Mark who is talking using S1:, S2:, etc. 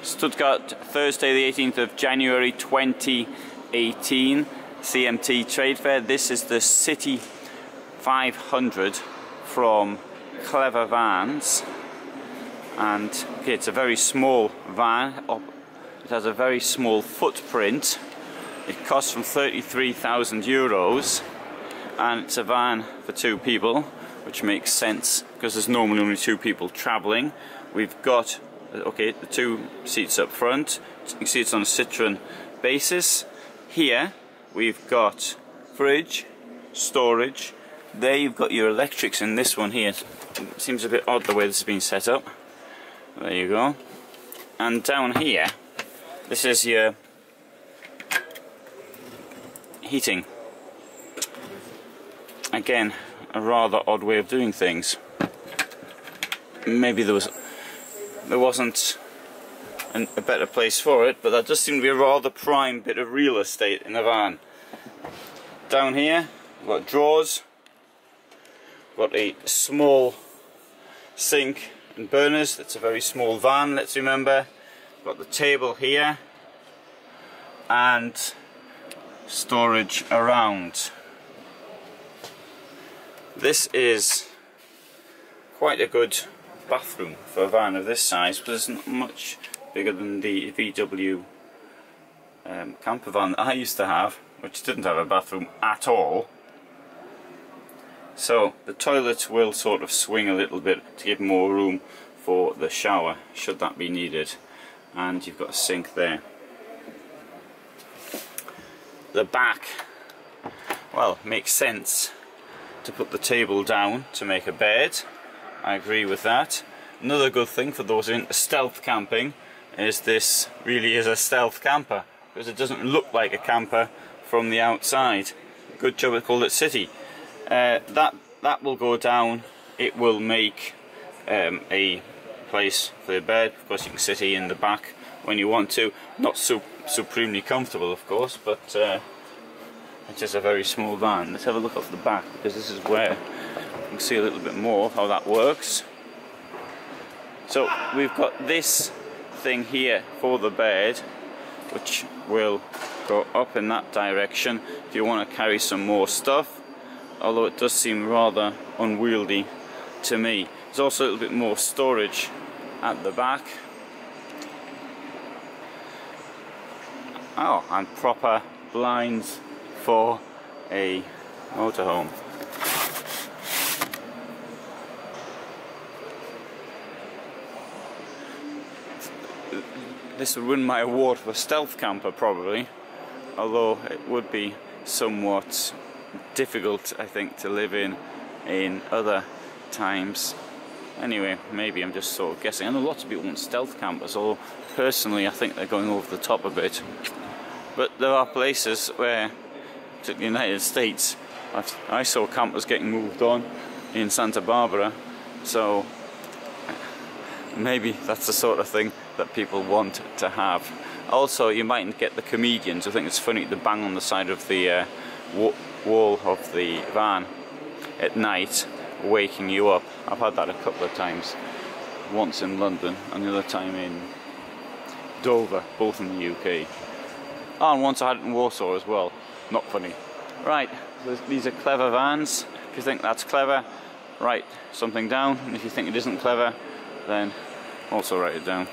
S1: Stuttgart, Thursday the 18th of January 2018, CMT Trade Fair. This is the Citi 500 from Clever Vans, and okay, it's a very small van. It has a very small footprint. It costs from 33,000 euros, and it's a van for two people, which makes sense because there's normally only two people travelling. We've got the two seats up front. You can see it's on a Citroen basis. Here we've got fridge, storage. There you've got your electrics in this one here. It seems a bit odd the way this has been set up. There you go. And down here, this is your heating. Again, a rather odd way of doing things. Maybe there wasn't a better place for it, but that does seem to be a rather prime bit of real estate in a van. Down here, we've got drawers, got a small sink and burners. It's a very small van, let's remember. Got the table here and storage around. This is quite a good bathroom for a van of this size, but it's not much bigger than the VW camper van that I used to have, which didn't have a bathroom at all. So the toilet will sort of swing a little bit to give more room for the shower, should that be needed. And you've got a sink there. The back, well, makes sense to put the table down to make a bed. I agree with that. Another good thing for those who are into stealth camping is this really is a stealth camper, because it doesn't look like a camper from the outside. Good job it called it Citi. That will go down. It will make a place for your bed. Of course you can sit here in the back when you want to. Not supremely comfortable, of course, but it's just a very small van. Let's have a look off the back, because this is where you can see a little bit more of how that works. So we've got this thing here for the bed, which will go up in that direction if you want to carry some more stuff, although it does seem rather unwieldy to me. There's also a little bit more storage at the back. Oh, and proper blinds for a motorhome. This would win my award for stealth camper probably, although it would be somewhat difficult, I think, to live in other times. Anyway, maybe I'm just sort of guessing. I know lots of people want stealth campers, although personally I think they're going over the top a bit. But there are places where, particularly in the United States, I saw campers getting moved on in Santa Barbara, so maybe that's the sort of thing that people want to have. Also, you mightn't get the comedians who think it's funny to bang on the side of the wall of the van at night, waking you up. I've had that a couple of times, once in London and the other time in Dover, both in the UK. Oh, and once I had it in Warsaw as well. Not funny. Right, these are Clever Vans. If you think that's clever, write something down, and if you think it isn't clever, then also write it down.